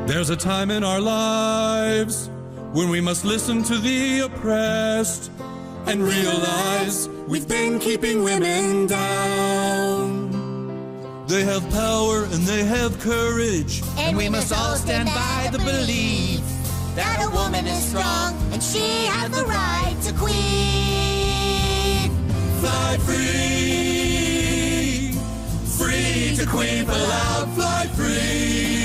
There's a time in our lives when we must listen to the oppressed and realize we've been keeping women down. They have power and they have courage, and we must all stand by the belief that a woman is strong and she has the right to queen. Fly free, free to queen for loud, fly free.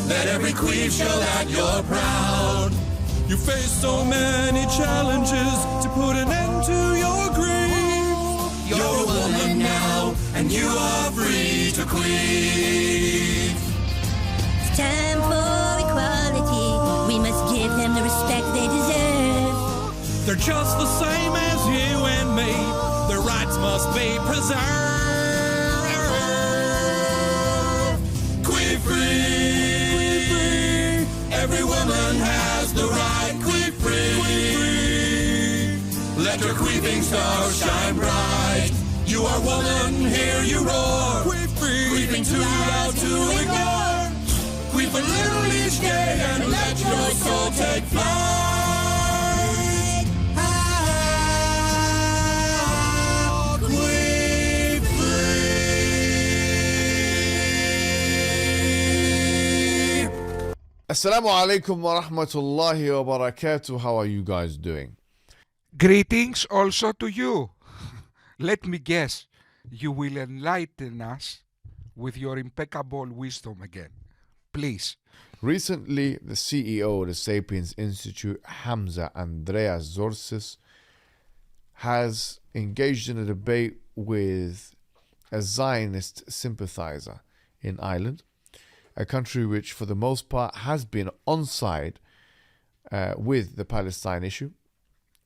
Let every queen show that you're proud. You face so many challenges to put an end to your grief. You're a woman now, and you are free to queen. It's time for equality. We must give them the respect they deserve. They're just the same as you and me. Their rights must be preserved. Queen free. Every woman has the right. Queen free. Let your queefing star shine bright. You are woman, hear you roar. Queen free. Queefing too loud to ignore. Queef a little each day and let your soul take flight. Ah, queen free. Assalamu alaikum wa rahmatullahi wa barakatuh. How are you guys doing? Greetings also to you. Let me guess, you will enlighten us with your impeccable wisdom again. Please. Recently, the CEO of the Sapiens Institute, Hamza Tzortzis, has engaged in a debate with a Zionist sympathizer in Ireland, a country which for the most part has been on side with the Palestine issue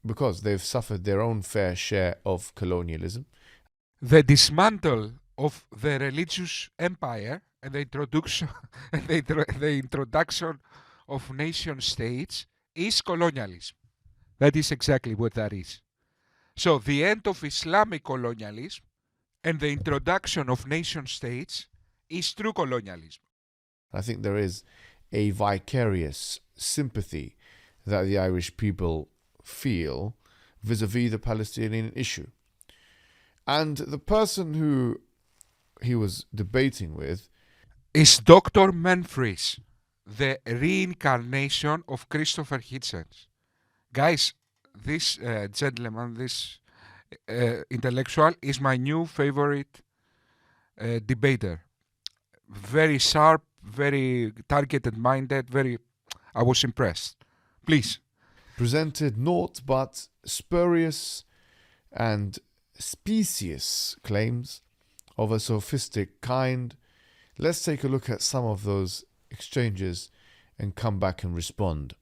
because they've suffered their own fair share of colonialism. The dismantle of the religious empire and the introduction of nation states is colonialism. That is exactly what that is. So the end of Islamic colonialism and the introduction of nation states is true colonialism. I think there is a vicarious sympathy that the Irish people feel vis-a-vis the Palestinian issue. And the person who he was debating with is Dr. Humphrys, the reincarnation of Christopher Hitchens. Guys, this gentleman, this intellectual is my new favorite debater. Very sharp, very targeted minded, I was impressed. Please. Presented naught but spurious and specious claims of a sophistic kind. Let's take a look at some of those exchanges and come back and respond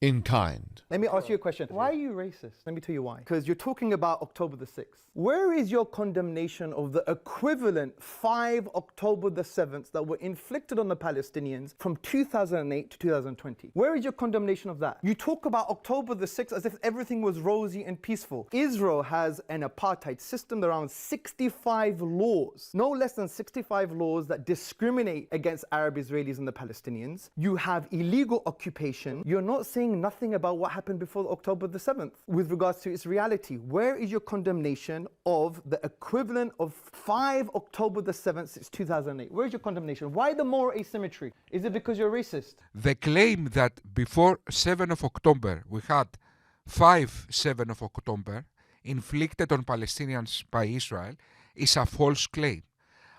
in kind. Let me ask you a question. Why are you racist? Let me tell you why. Because you're talking about October the 6th. Where is your condemnation of the equivalent 5 October the 7th that were inflicted on the Palestinians from 2008 to 2020? Where is your condemnation of that? You talk about October the 6th as if everything was rosy and peaceful. Israel has an apartheid system, around 65 laws, no less than 65 laws that discriminate against Arab Israelis and the Palestinians. You have illegal occupation. You're not saying nothing about what happened before October the 7th with regards to its reality. Where is your condemnation of the equivalent of 5 October the 7th since 2008? Where is your condemnation? Why the moral asymmetry? Is it because you're racist? The claim that before 7 of October we had 5 7 of October inflicted on Palestinians by Israel is a false claim.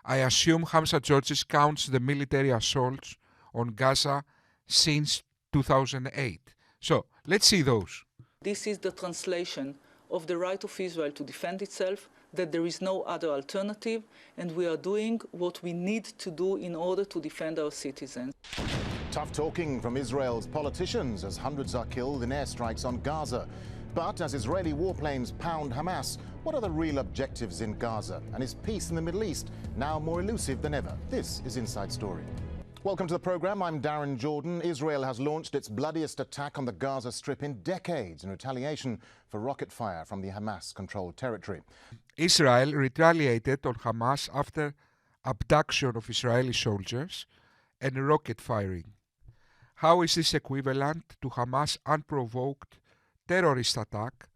I assume Hamza Tzortzis counts the military assaults on Gaza since 2008. So, let's see those. This is the translation of the right of Israel to defend itself, that there is no other alternative, and we are doing what we need to do in order to defend our citizens. Tough talking from Israel's politicians as hundreds are killed in airstrikes on Gaza. But as Israeli warplanes pound Hamas, what are the real objectives in Gaza? And is peace in the Middle East now more elusive than ever? This is Inside Story. Welcome to the programme. I'm Darren Jordan. Israel has launched its bloodiest attack on the Gaza Strip in decades in retaliation for rocket fire from the Hamas-controlled territory. Israel retaliated on Hamas after abduction of Israeli soldiers and rocket firing. How is this equivalent to Hamas' unprovoked terrorist attack,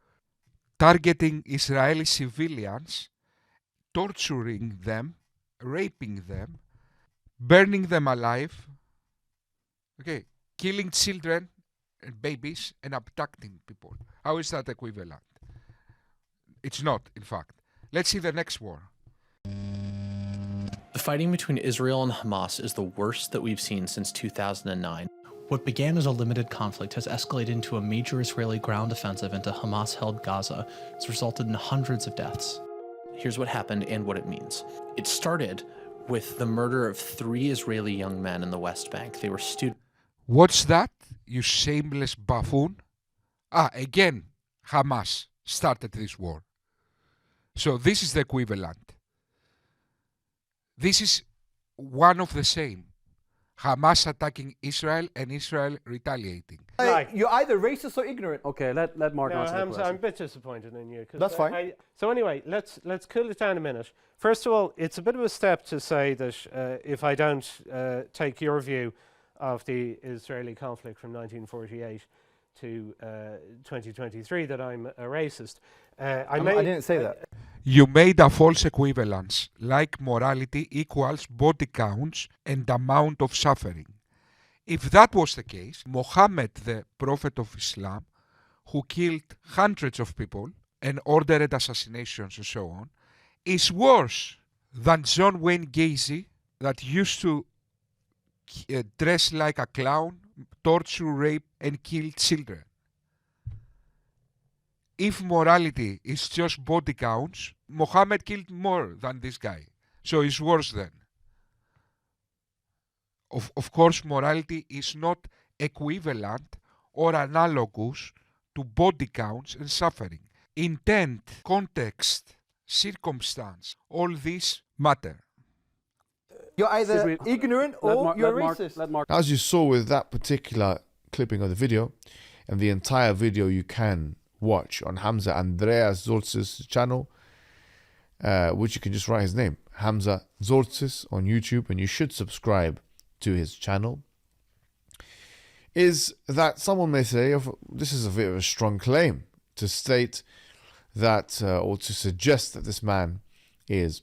targeting Israeli civilians, torturing them, raping them, burning them alive, killing children and babies, and abducting people? How is that equivalent? It's not, in fact. Let's see the next war. The fighting between Israel and Hamas is the worst that we've seen since 2009. What began as a limited conflict has escalated into a major Israeli ground offensive into Hamas-held Gaza. It's resulted in hundreds of deaths. Here's what happened and what it means. It started with the murder of 3 Israeli young men in the West Bank. They were students. What's that, you shameless buffoon? Again, Hamas started this war. So this is the equivalent. This is one of the same. Hamas attacking Israel and Israel retaliating. You're either racist or ignorant. Okay, let Mark answer the Hamza, question. I'm a bit disappointed in you. That's fine. So anyway, let's cool it down a minute. First of all, it's a bit of a step to say that if I don't take your view of the Israeli conflict from 1948 to 2023, that I'm a racist. I didn't say that. You made a false equivalence, like morality equals body counts and amount of suffering. If that was the case, Muhammad, the Prophet of Islam, who killed hundreds of people and ordered assassinations and so on, is worse than John Wayne Gacy, that used to dress like a clown, torture, rape, and kill children. If morality is just body counts, Muhammad killed more than this guy. So it's worse then. Of course, morality is not equivalent or analogous to body counts and suffering. Intent, context, circumstance, all these matter. You're either ignorant or you're racist. As you saw with that particular clipping of the video, and the entire video you can watch on Hamza Andreas Tzortzis' channel, which you can just write his name, Hamza Tzortzis, on YouTube, and you should subscribe to his channel, is that someone may say, this is a bit of a strong claim to state that, or to suggest that this man is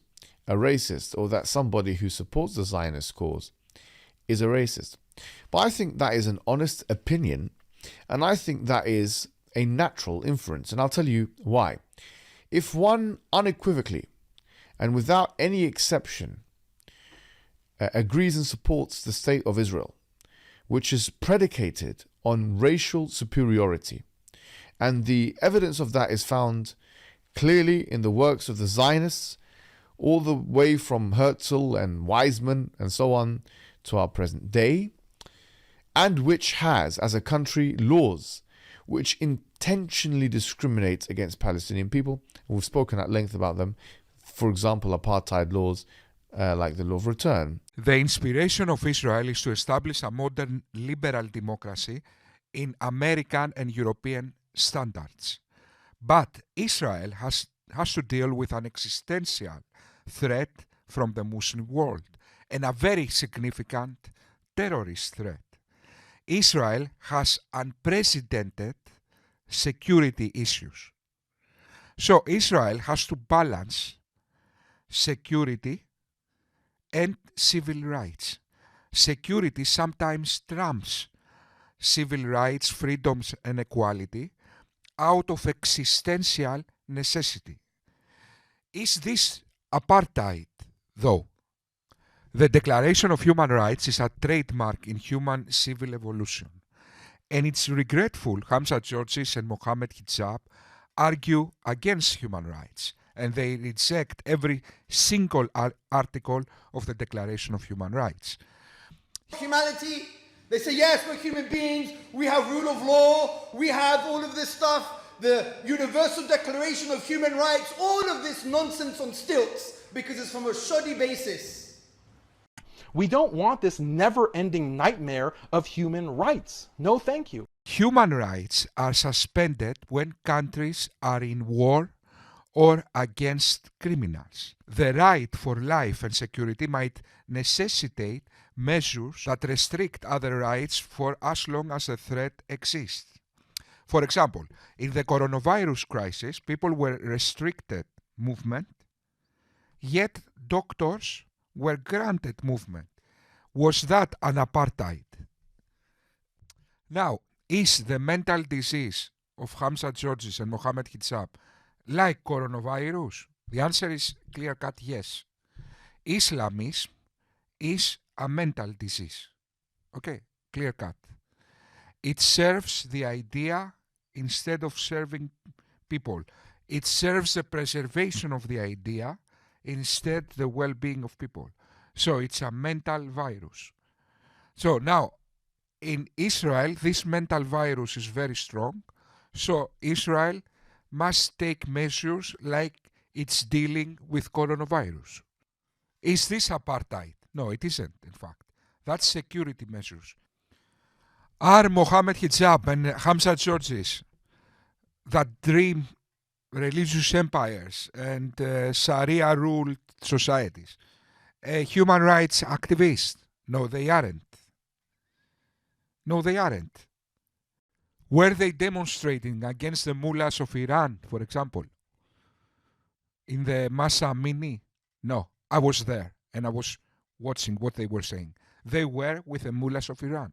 a racist, or that somebody who supports the Zionist cause is a racist. But I think that is an honest opinion, and I think that is a natural inference, and I'll tell you why. If one unequivocally and without any exception agrees and supports the state of Israel, which is predicated on racial superiority, and the evidence of that is found clearly in the works of the Zionists, all the way from Herzl and Weizmann and so on to our present day, and which has, as a country, laws which intentionally discriminate against Palestinian people. We've spoken at length about them. For example, apartheid laws like the law of return. The inspiration of Israel is to establish a modern liberal democracy in American and European standards. But Israel has to deal with an existential threat from the Muslim world and a very significant terrorist threat. Israel has unprecedented security issues. So Israel has to balance security and civil rights. Security sometimes trumps civil rights, freedoms, and equality out of existential necessity. Is this apartheid, though? The Declaration of Human Rights is a trademark in human civil evolution, and it's regretful Hamza Tzortzis and Mohammed Hijab argue against human rights, and they reject every single article of the Declaration of Human Rights. Humanity, they say, yes, we're human beings, we have rule of law, we have all of this stuff, the Universal Declaration of Human Rights, all of this nonsense on stilts, because it's from a shoddy basis. We don't want this never-ending nightmare of human rights. No, thank you. Human rights are suspended when countries are in war or against criminals. The right for life and security might necessitate measures that restrict other rights for as long as the threat exists. For example, in the coronavirus crisis, people were restricted movement, yet doctors were granted movement. Was that an apartheid? Now, is the mental disease of Hamza, Tzortzis and Mohammed Hijab like coronavirus? The answer is clear-cut yes. Islamism is a mental disease. Okay, clear-cut. It serves the idea instead of serving people. It serves the preservation of the idea instead the well-being of people. So it's a mental virus. So now, in Israel, this mental virus is very strong. So Israel must take measures like it's dealing with coronavirus. Is this apartheid? No, it isn't, in fact. That's security measures. Are Mohammed Hijab and Hamza Tzortzis that dream religious empires and Sharia-ruled societies human rights activists? No, they aren't. No, they aren't. Were they demonstrating against the mullahs of Iran, for example, in the Masa Amini? No, I was there and I was watching what they were saying. They were with the mullahs of Iran.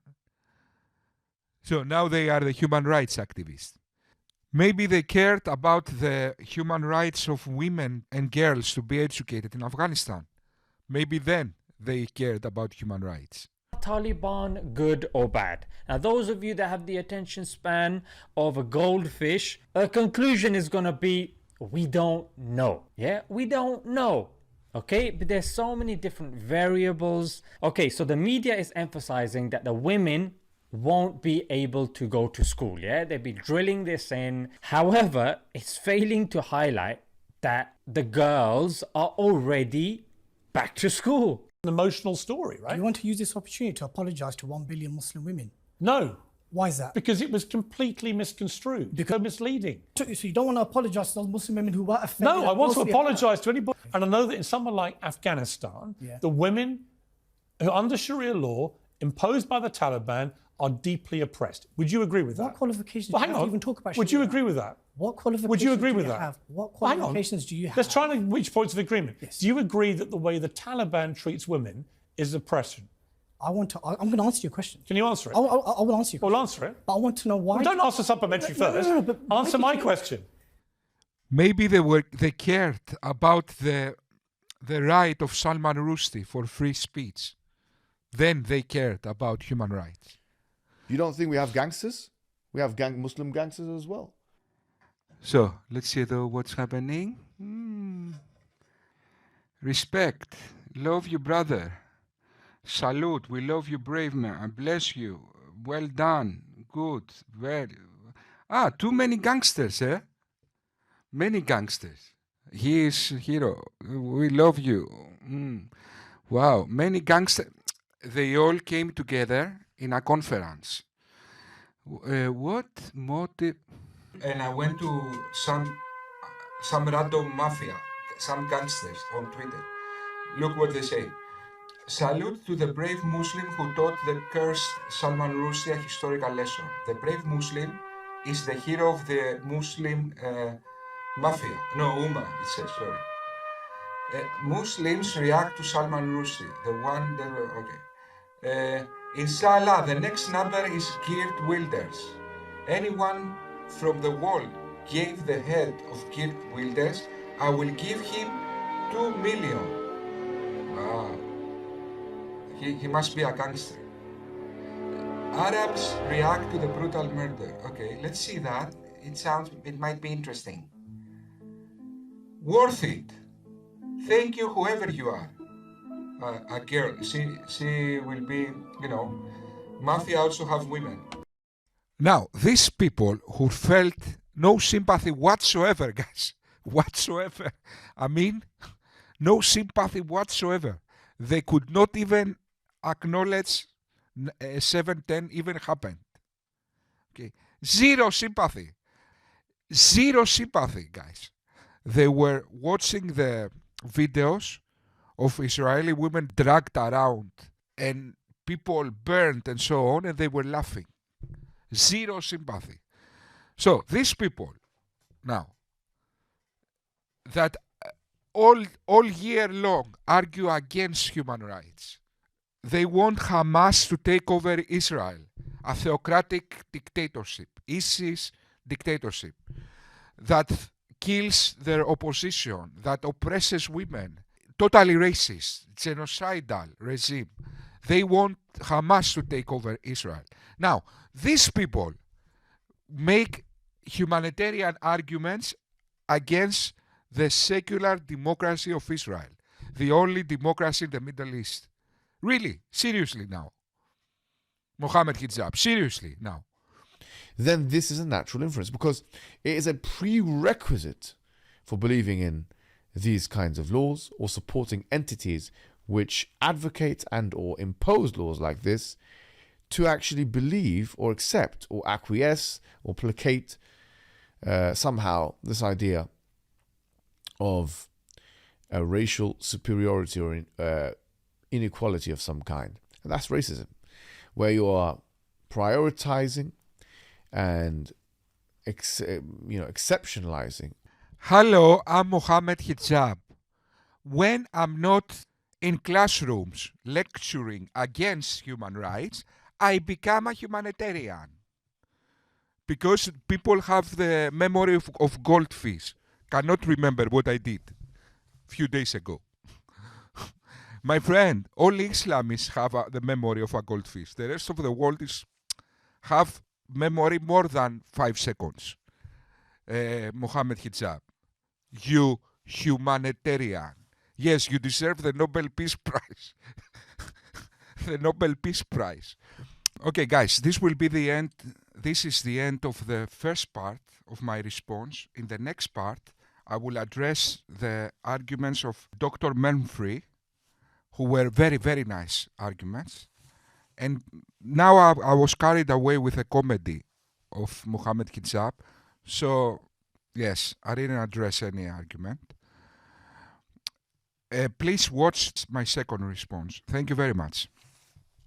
So now they are the human rights activists. Maybe they cared about the human rights of women and girls to be educated in Afghanistan. Maybe then they cared about human rights. Taliban good or bad? Now, those of you that have the attention span of a goldfish, a conclusion is going to be, we don't know. Yeah, we don't know. Okay, but there's so many different variables. Okay, so the media is emphasizing that the women won't be able to go to school. Yeah, they've been drilling this in. However, it's failing to highlight that the girls are already back to school. An emotional story, right? You want to use this opportunity to apologize to 1 billion Muslim women? No. Why is that? Because it was completely misconstrued. Because misleading. So you don't want to apologize to those Muslim women who were offended? No, I want to apologize to anybody. And I know that in somewhere like Afghanistan, the women who under Sharia law imposed by the Taliban are deeply oppressed. Would you agree with that? What qualifications do you have to even talk about Sharia? Would you agree with that? What qualifications Would you agree do with you that? have? What qualifications do you have? Let's try and reach points of agreement. Yes. Do you agree that the way the Taliban treats women is oppression? I'm going to answer your question. Can you answer it? I will answer your question. Well, answer it. But I want to know why. Well, don't answer supplementary first. But answer my question. Maybe they cared about the right of Salman Rushdie for free speech. Then they cared about human rights. You don't think we have gangsters? We have Muslim gangsters as well. So let's see though what's happening. Respect, love you, brother. Salute, we love you, brave man. Bless you. Well done. Good. Very. Too many gangsters, eh? Many gangsters. He is hero. We love you. Wow, many gangsters. They all came together in a conference. What motive? And I went to some random mafia, some gangsters on Twitter. Look what they say. Salute to the brave Muslim who taught the cursed Salman Rushdie a historical lesson. The brave Muslim is the hero of the Muslim mafia. No, Ummah, it says, sorry. Muslims react to Salman Rushdie, the one that, okay. Inshallah, the next number is Geert Wilders. Anyone from the world gave the head of Geert Wilders, I will give him 2 million. Wow. He must be a gangster. Arabs react to the brutal murder. Okay, let's see that. It might be interesting. Worth it. Thank you, whoever you are. A girl, she will be, mafia also have women. Now, these people who felt no sympathy whatsoever, guys, whatsoever. I mean, no sympathy whatsoever. They could not even acknowledge 7/10 even happened. Okay, zero sympathy. Zero sympathy, guys. They were watching the videos of Israeli women dragged around and people burned and so on, and they were laughing. Zero sympathy. So these people now that all year long argue against human rights, they want Hamas to take over Israel, a theocratic dictatorship, ISIS dictatorship, that kills their opposition, that oppresses women, totally racist, genocidal regime. They want Hamas to take over Israel. Now, these people make humanitarian arguments against the secular democracy of Israel, the only democracy in the Middle East. Really, seriously now. Mohammed Hijab, seriously now. Then this is a natural inference, because it is a prerequisite for believing in these kinds of laws or supporting entities which advocate and or impose laws like this to actually believe or accept or acquiesce or placate somehow this idea of a racial superiority or inequality of some kind. And that's racism, where you are prioritizing and exceptionalizing. Hello, I'm Mohammed Hijab. When I'm not in classrooms lecturing against human rights, I become a humanitarian. Because people have the memory of goldfish. Cannot remember what I did a few days ago. My friend, all Islamists have the memory of a goldfish. The rest of the world have memory more than 5 seconds. Mohammed Hijab, you humanitarian. Yes, you deserve the Nobel Peace Prize. The Nobel Peace Prize. Okay, guys, this will be the end. This is the end of the first part of my response. In the next part, I will address the arguments of Dr. Humphrys, who were very, very nice arguments. And now I was carried away with the comedy of Mohammed Hijab. So, yes, I didn't address any argument. Please watch my second response. Thank you very much.